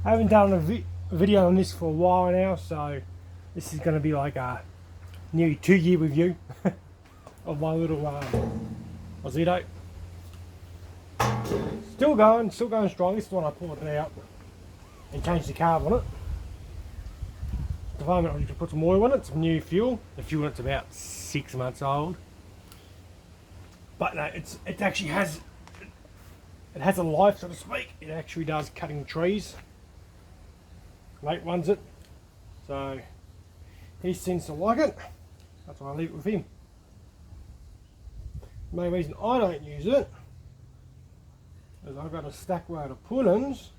I haven't done a video on this for a while now, so this is going to be like a nearly 2-year review of my little ozito. Still going strong. This is when I pulled it out and changed the carb on it. At the moment I need to put some oil in it, some new fuel. The fuel in it's about 6 months old. But no, it actually has a life, so to speak. It actually does cutting trees. Mate runs it, so he seems to like it. That's why I leave it with him. The main reason I don't use it is I've got a stack load of pull-ins,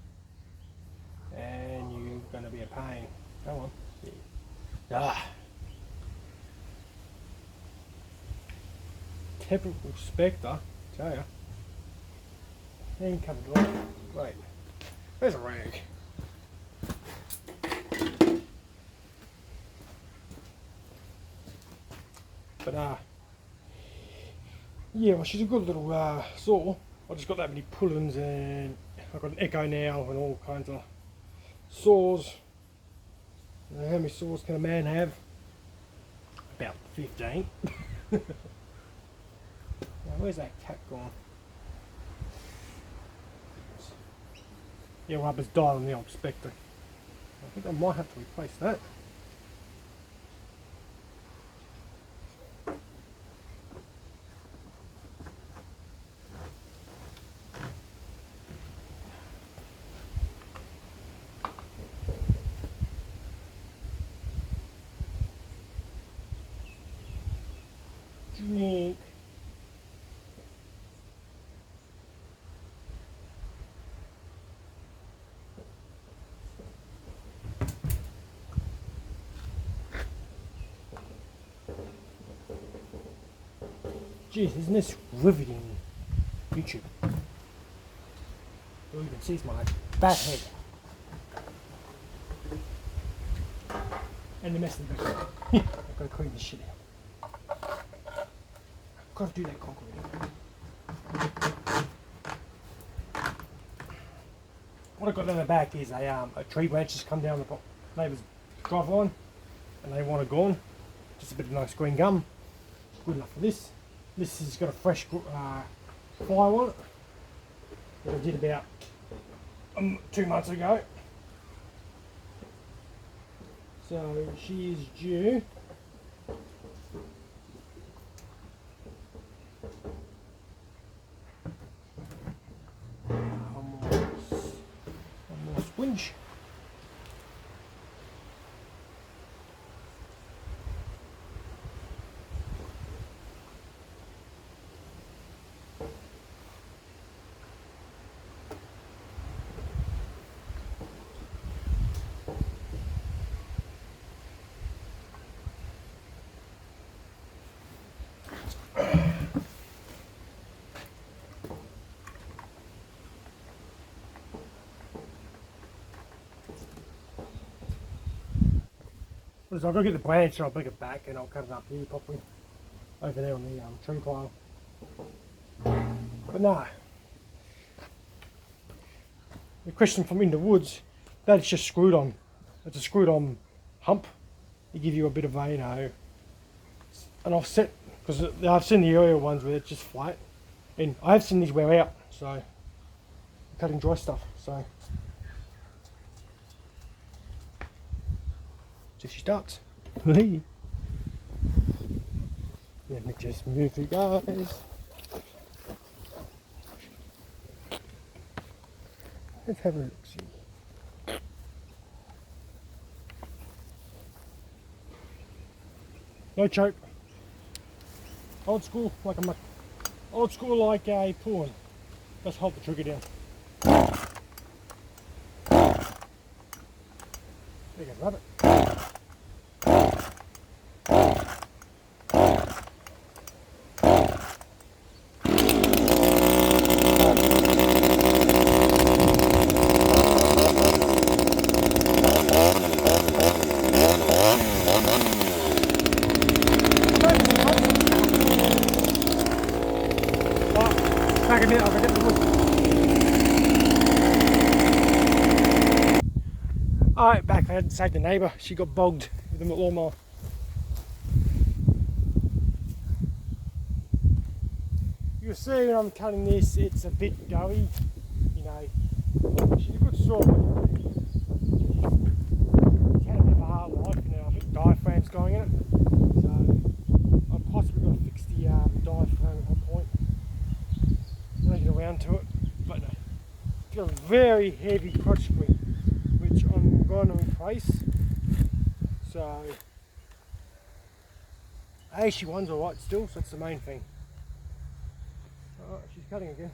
and you're going to be a pain. Come on. Ah. Typical Spectre, tell ya. And covered off. Wait, there's a rag. But yeah, well, she's a good little saw. I just got that many pull-ins, and I've got an Echo now and all kinds of saws. How many saws can a man have? About 15. Now, where's that cat gone? Yeah, rubber's died on the old Spectre. I think I might have to replace that. Drink. Jeez, isn't this riveting YouTube? All you can see is my fat head. And the mess in the back. I've got to clean this shit out. I've got to do that concrete. What I've got in the back is a tree branch just come down the neighbour's drive line, and they want it gone. Just a bit of nice green gum. Good enough for this. This has got a fresh fire on it that I did about 2 months ago. So she is due one more squinch. So I've got to get the branch and I'll bring it back and I'll cut it up here properly over there on the tree pile. But no, the question from in the woods, that's just screwed on. It's a screwed on hump. They give you a bit of a, you know, an offset, because I've seen the earlier ones where it's just flat, and I have seen these wear out. So cutting dry stuff. So she starts. Let me just move you guys. Let's have a look. See. No choke. Old school like a pawn. Just hold the trigger down. There you go, rabbit. Back a minute, I'll get the wood. Alright, back. I had to save the neighbour. She got bogged with the lawnmower. You'll see when I'm cutting this, it's a bit doughy. You know, she's a good sort. She's had a bit of a hard life, you know. I think diaphragm's going in it. So I've possibly got to fix the diaphragm at one point when I get around to it. But no, it's got a very heavy crotch spring, which I'm going to replace. So, hey, she one's alright still, so that's the main thing. Oh, she's cutting again.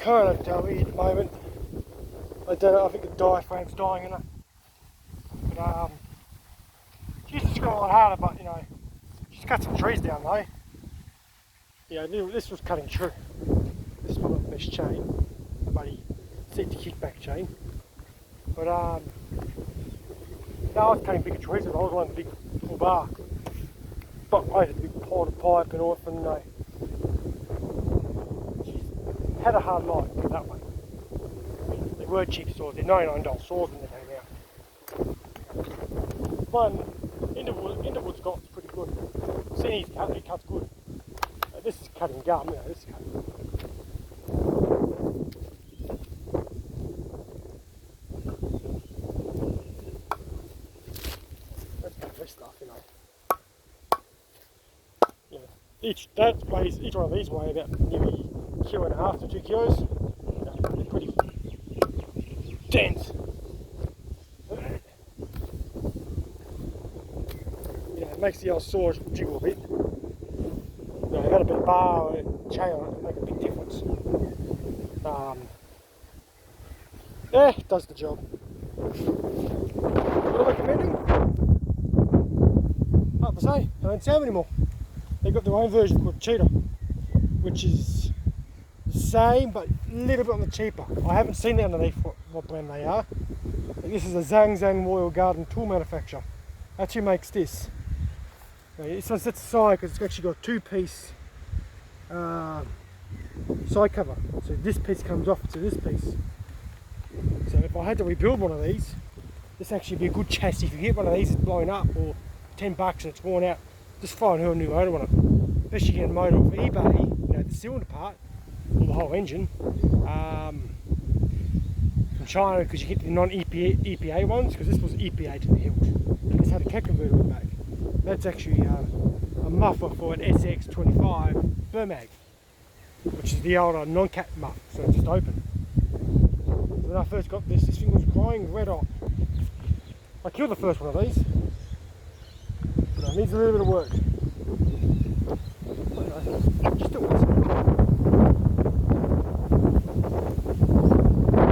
kind of weird at the moment. I don't know, I think the diaphragm's dying in it. But she used to scream a lot harder, but you know, she's cut some trees down though. Yeah, this was cutting true. This is my little mesh chain, the buddy seat to kickback chain. But no, I was cutting bigger trees, I was running a big full bar. But I had a big pot of pipe and all, and you know, she's had a hard life, put it that way. They were cheap saws, they're $99 saws when they came out. One, Interwood Scott's pretty good. Seen his cut, he cuts good. This is cutting gum, you know, this is cutting. Let's cut this stuff, you know. Yeah. Each one of these weigh about nearly 1.5 to 2 kilos. They're pretty dense. Yeah, it makes the old saw jiggle a bit. You know, had a bit of bar or chain on it, it'll make a big difference. Yeah, it does the job. What am I recommending? Hard to say, I don't sell them anymore. They've got their own version called Cheetah, which is the same but a little bit on the cheaper. I haven't seen it underneath what brand they are. But this is a Zhang Royal Garden tool manufacturer. That's who makes this. This one sets aside because it's actually got a 2-piece side cover. So this piece comes off to this piece. So if I had to rebuild one of these, this actually be a good chassis. If you get one of these, it's blown up, or $10 and it's worn out, just find her a new motor on it. Especially getting a motor off eBay, you know, the cylinder part, or the whole engine. From China, because you get the non-EPA ones, because this was EPA to the hilt. This had a cat converter on the back. That's actually a muffler for an SX25 Burmag, which is the older non-cat muff, so it's just open. When I first got this thing was crying red hot. I killed the first one of these, but it needs a little bit of work.